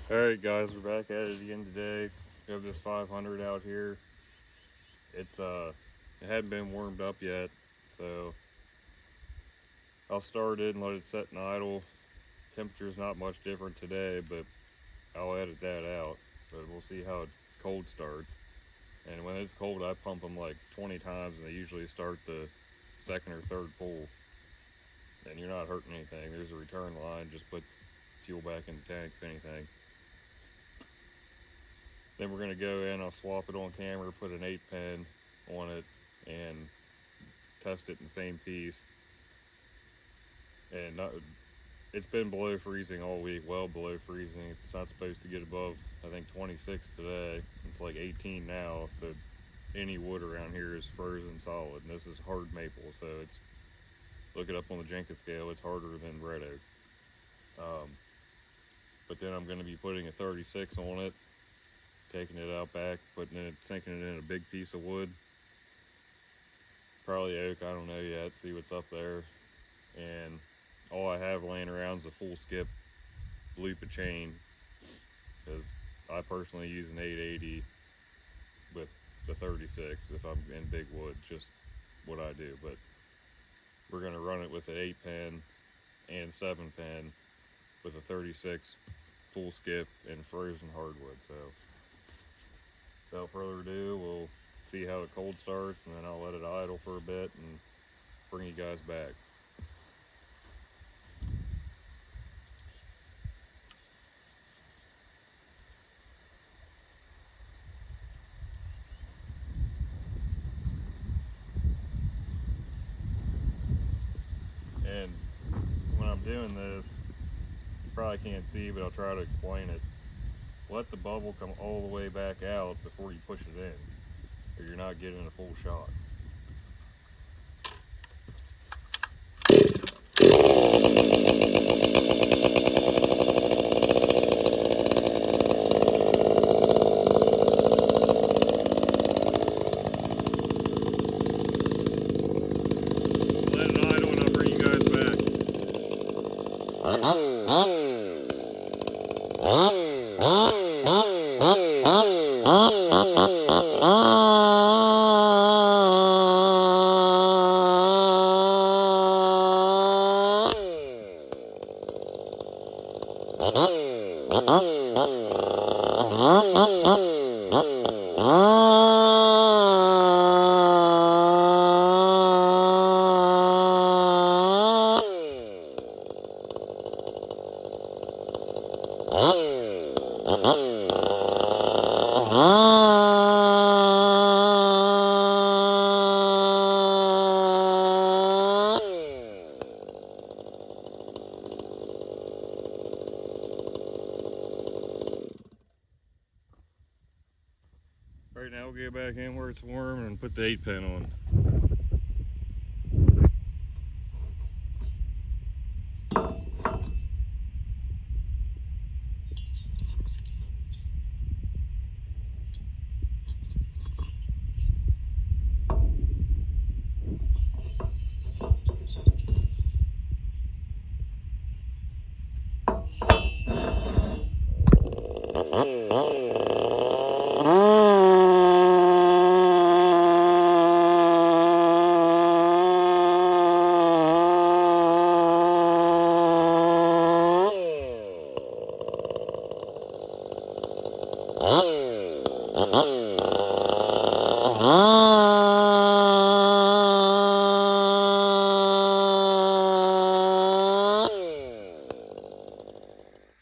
Alright guys, we're back at it again today. We have this 500 out here. It hadn't been warmed up yet, so I'll start it and let it set and idle. Temperature's not much different today, but I'll edit that out. But we'll see how it cold starts. And when it's cold, I pump them like 20 times, and they usually start the second or third pull. And you're not hurting anything. There's a return line, just puts fuel back in the tank if anything. Then we're going to go in, I'll swap it on camera, put an 8 pin on it, and test it in the same piece. And it's been below freezing all week, well below freezing. It's not supposed to get above, I think, 26 today. It's like 18 now, so any wood around here is frozen solid. And this is hard maple, so look it up on the Jenka scale, it's harder than red oak. But then I'm going to be putting a 36 on it, taking it out back, sinking it in a big piece of wood. Probably oak, I don't know yet, see what's up there. And all I have laying around is a full skip loop of chain, because I personally use an 880 with the 36 if I'm in big wood, just what I do. But we're going to run it with an 8 pin and 7 pin with a 36 full skip and frozen hardwood. So without further ado, we'll see how it cold starts, and then I'll let it idle for a bit and bring you guys back. And when I'm doing this, you probably can't see, but I'll try to explain it. Let the bubble come all the way back out before you push it in, or you're not getting a full shot. Let it idle and I'll bring you guys back. Right now we'll get back in where it's warm and put the 8 pin on.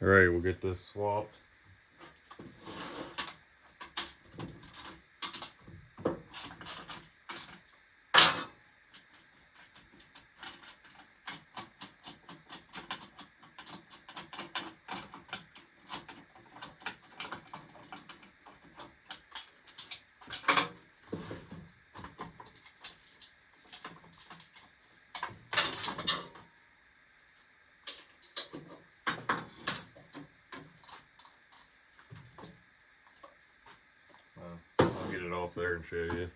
Alright, we'll get this swapped. I'll get it off there and show you.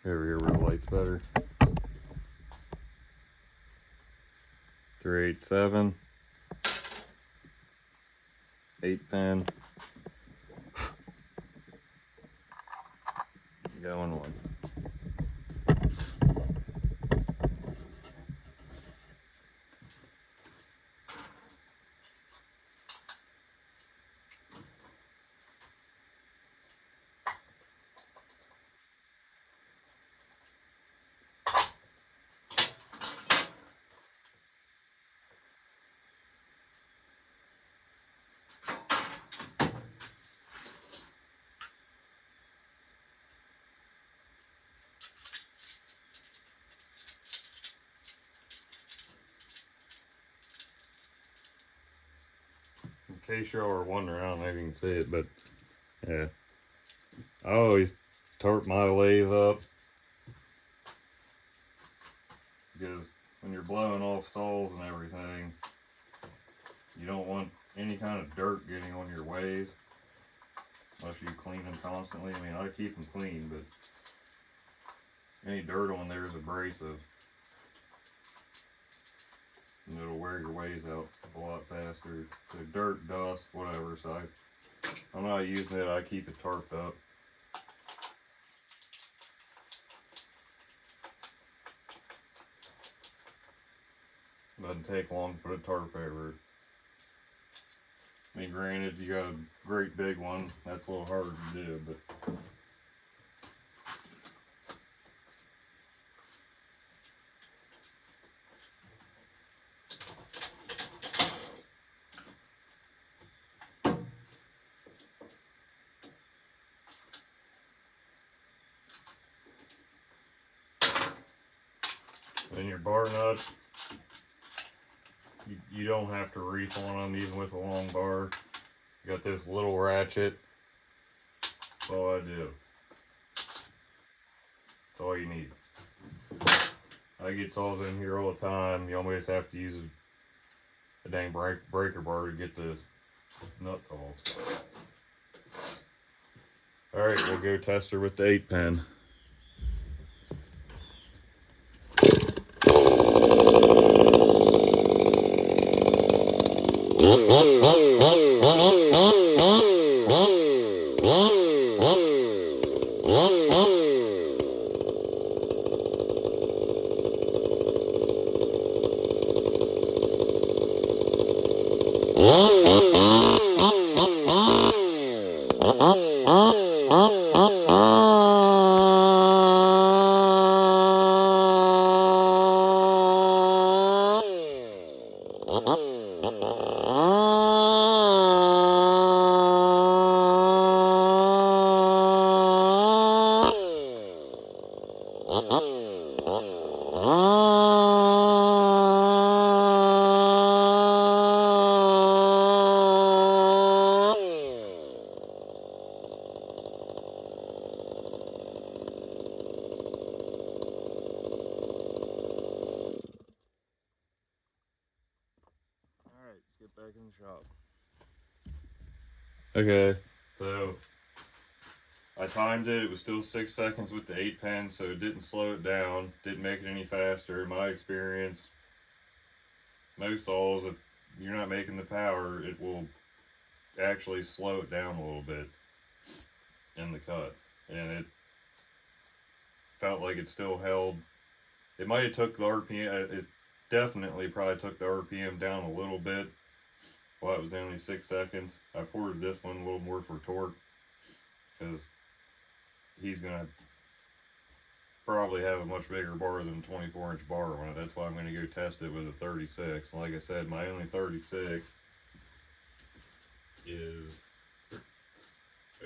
Over here where the light's better. 3/8/7. 8-pin. Going one. In case y'all are wondering, I don't know if you can see it, but yeah, I always tarp my lathe up because when you're blowing off saws and everything, you don't want any kind of dirt getting on your lathe unless you clean them constantly. I mean, I keep them clean, but any dirt on there is abrasive and it'll wear your ways out a lot faster. So dirt, dust, whatever. So I'm not using it. I keep it tarped up. Doesn't take long to put a tarp over it. I mean, granted, you got a great big one. That's a little harder to do, but then your bar nuts, you don't have to reef on them even with a long bar. You got this little ratchet. That's all I do. That's all you need. I get saws in here all the time. You almost have to use a dang breaker bar to get the nuts off. Alright, we'll go test her with the 8-pin. Get back in the shop. Okay, so I timed it. It was still 6 seconds with the 8-pin, so it didn't slow it down, didn't make it any faster. In my experience, most saws, if you're not making the power, it will actually slow it down a little bit in the cut. And it felt like it still held. It might have took the RPM, it definitely probably took the RPM down a little bit. Well, it was only 6 seconds. I ported this one a little more for torque because he's going to probably have a much bigger bar than a 24-inch bar on it. That's why I'm going to go test it with a 36. Like I said, my only 36 is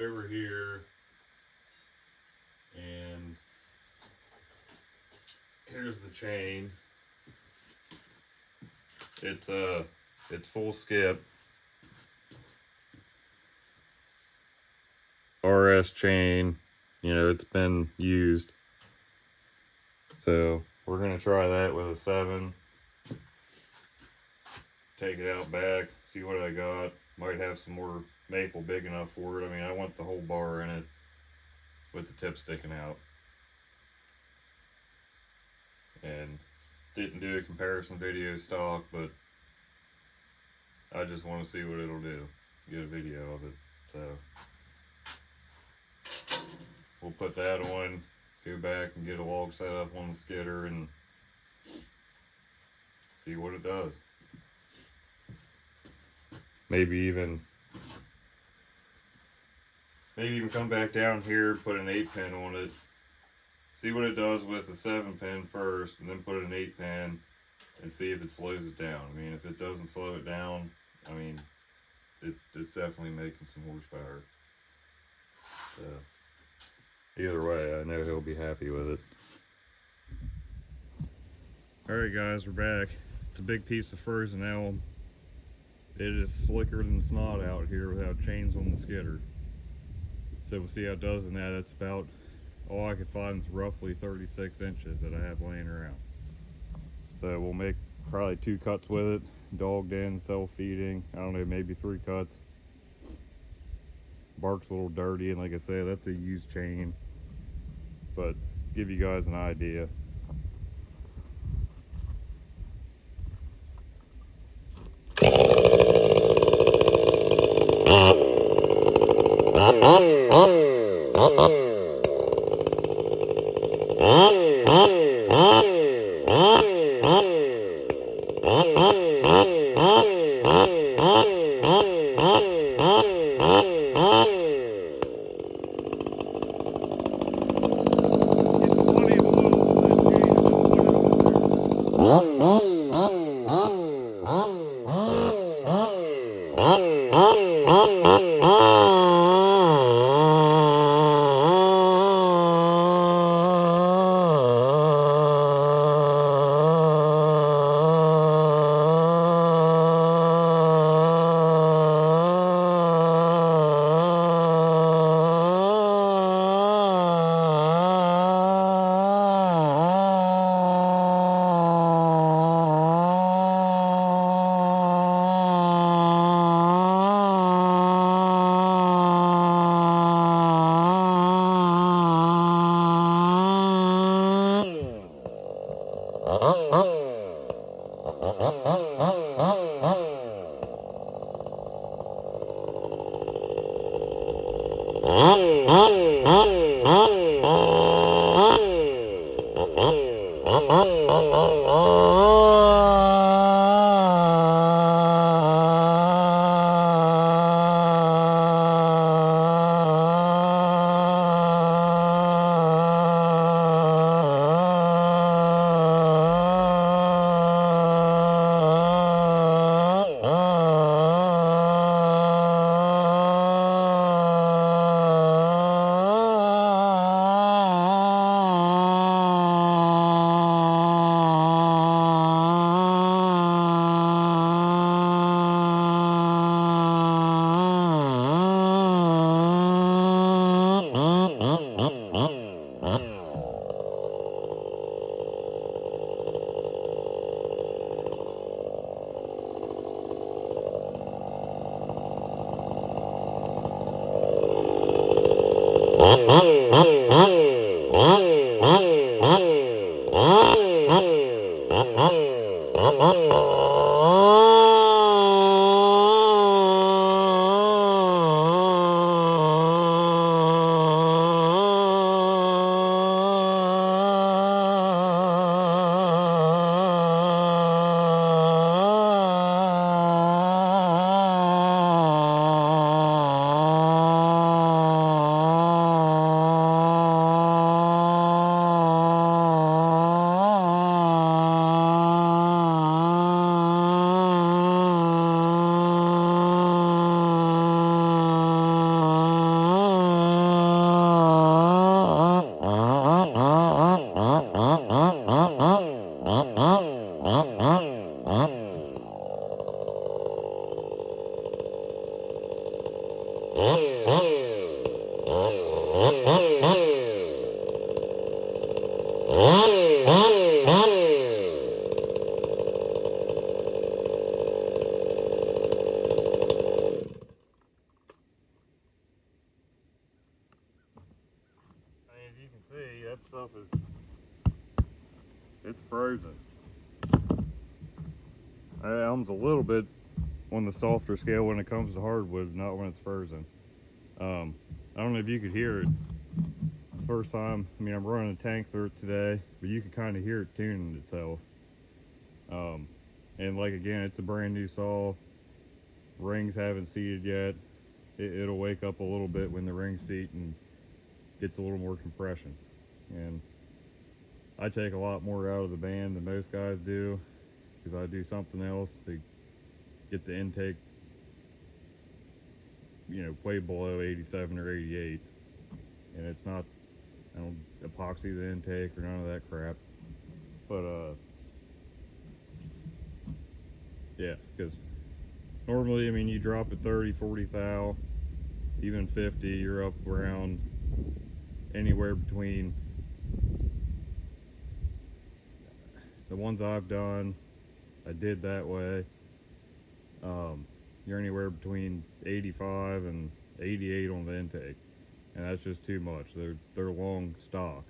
over here, and here's the chain. It's full skip. RS chain, you know, it's been used. So we're gonna try that with a 7. Take it out back, see what I got. Might have some more maple big enough for it. I mean, I want the whole bar in it with the tip sticking out. and didn't do a comparison video stock, but I just want to see what it'll do. Get a video of it. So we'll put that on, go back and get a log set up on the skidder and see what it does. Maybe even come back down here, put an 8-pin on it, see what it does with a 7-pin first, and then put an 8-pin and see if it slows it down. I mean, if it doesn't slow it down, I mean, it's definitely making some horsepower. So either way, I know he'll be happy with it. Alright guys, we're back. It's a big piece of frozen elm. It is slicker than snot out here without chains on the skidder. So we'll see how it does in that. That's about all I could find is roughly 36 inches that I have laying around. So we'll make probably 2 cuts with it, dogged in, self-feeding. I don't know, maybe 3 cuts. Bark's a little dirty, and like I said, that's a used chain, but give you guys an idea. frozen. Elm's a little bit on the softer scale when it comes to hardwood, not when it's frozen. I don't know if you could hear it. It's the first time, I mean, I'm running a tank through it today, but you can kind of hear it tuning itself. And like, again, it's a brand new saw. Rings haven't seated yet. It'll wake up a little bit when the rings seat and gets a little more compression. And I take a lot more out of the band than most guys do, because I do something else to get the intake, you know, way below 87 or 88. And it's not, I don't epoxy the intake or none of that crap. But yeah, because normally, I mean, you drop at 30, 40 thou, even 50, you're up around anywhere between, the ones I've done, I did that way, you're anywhere between 85 and 88 on the intake, and that's just too much. They're long stock.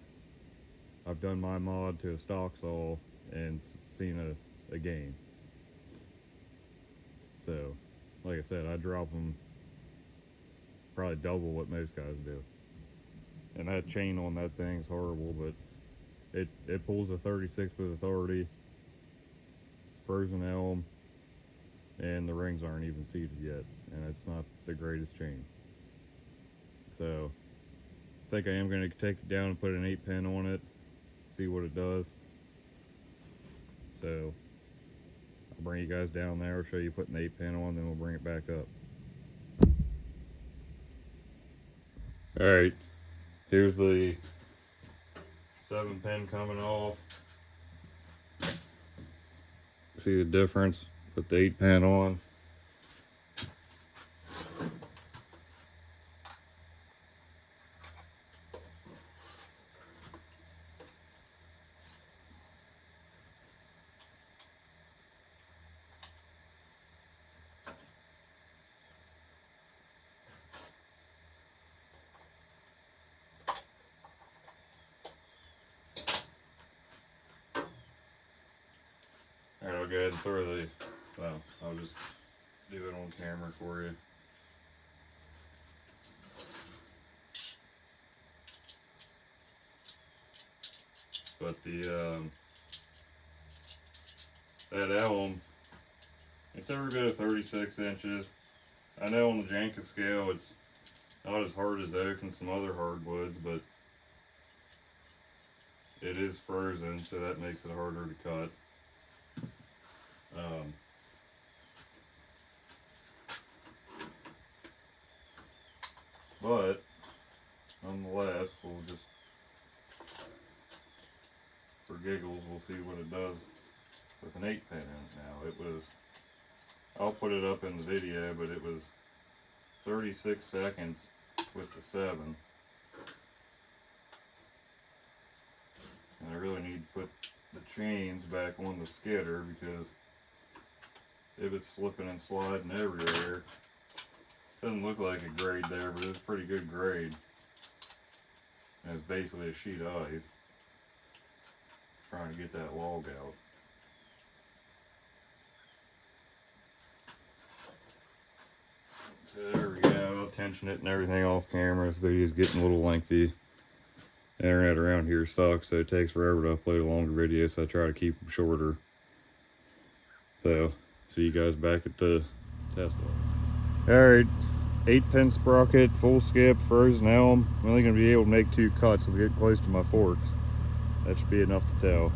I've done my mod to a stock saw and seen a gain. So, like I said, I drop them probably double what most guys do. And that chain on that thing's horrible, but it pulls a 36 with authority, frozen elm, and the rings aren't even seated yet, and it's not the greatest chain. So I think I am going to take it down and put an 8-pin on it, see what it does. So I'll bring you guys down there, show you putting the 8-pin on, then we'll bring it back up. Alright, here's the 7-pin coming off. See the difference? Put the 8-pin on. Alright, I'll go ahead and throw the, well, I'll just do it on camera for you. But the, that elm, it's every bit of 36 inches. I know on the Janka scale it's not as hard as oak and some other hardwoods, but it is frozen, so that makes it harder to cut. But nonetheless, we'll just, for giggles, we'll see what it does with an 8-pin in it now. It was, I'll put it up in the video, but it was 36 seconds with the 7. And I really need to put the chains back on the skidder because it was slipping and sliding everywhere. Doesn't look like a grade there, but it's a pretty good grade. And it's basically a sheet of ice. Trying to get that log out. So there we go. I'll tension it and everything off camera. This video's getting a little lengthy. The internet around here sucks, so it takes forever to upload a longer video, so I try to keep them shorter. So, see you guys back at the test log. Alright, 8-pin sprocket, full skip, frozen elm. I'm only going to be able to make 2 cuts to get close to my forks. That should be enough to tell.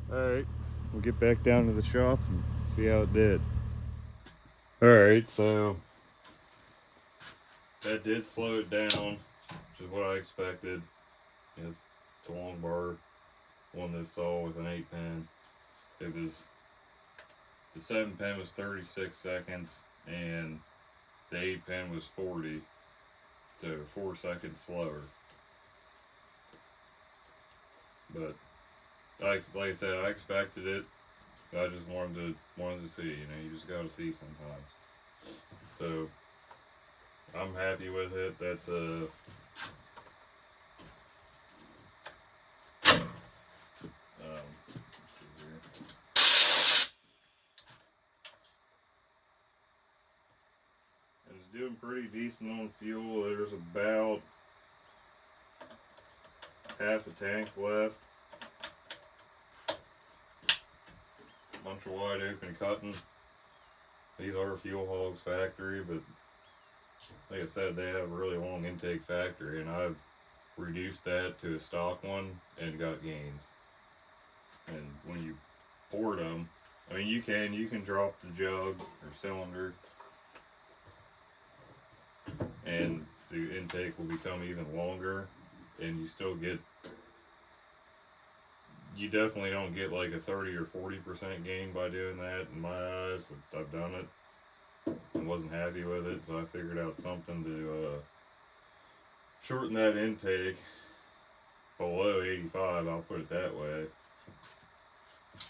Alright, we'll get back down to the shop and see how it did. Alright, so that did slow it down, which is what I expected. It's a long bar on this saw with an 8-pin. The 7-pin was 36 seconds and the 8-pin was 40, so 4 seconds slower. But like I said, I expected it. I just wanted to see. You just gotta see sometimes. So I'm happy with it. That's let's see here. And it's doing pretty decent on fuel. There's about half a tank left. Bunch of wide open cutting. These are Fuel Hogs factory, but like I said, they have a really long intake factory, and I've reduced that to a stock one and got gains. And when you port them, I mean, you can drop the jug or cylinder, and the intake will become even longer, and you definitely don't get like a 30 or 40% gain by doing that. In my eyes, I've done it and wasn't happy with it, so I figured out something to shorten that intake below 85, I'll put it that way,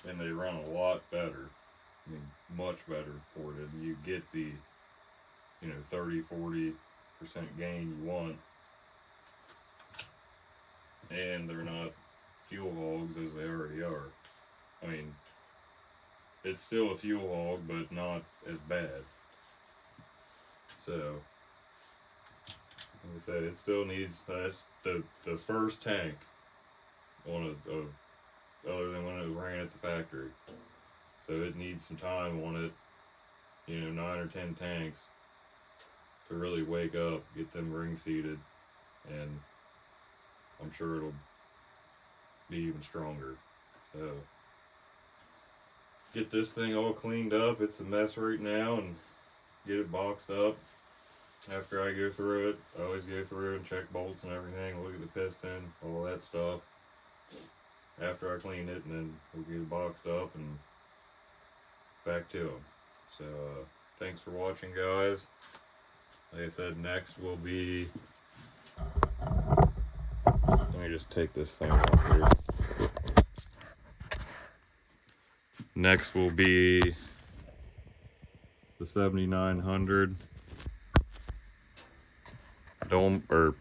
and they run a lot better. I mean, much better ported. You get the 30-40% gain you want, and they're not fuel hogs as they already are. I mean, it's still a fuel hog, but not as bad. So, like I said, it still needs, that's the first tank on other than when it was ran at the factory. So it needs some time on it, 9 or 10 tanks to really wake up, get them ring seated, and I'm sure it'll be even stronger. So get this thing all cleaned up. It's a mess right now, and get it boxed up. After I go through it, I always go through and check bolts and everything, look at the piston, all that stuff. After I clean it, and then we'll get it boxed up and back to them. So thanks for watching, guys. Like I said, next will be, let me just take this thing off here. Next will be the 7900 Dome, or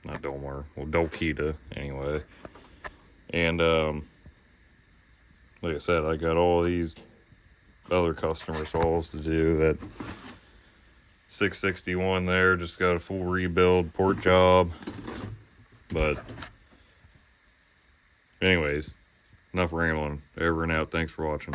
not Domar, well, Dokita anyway. And like I said, I got all these other customer saws to do. That 661 there just got a full rebuild port job. But anyways, enough rambling. Over and out. Thanks for watching.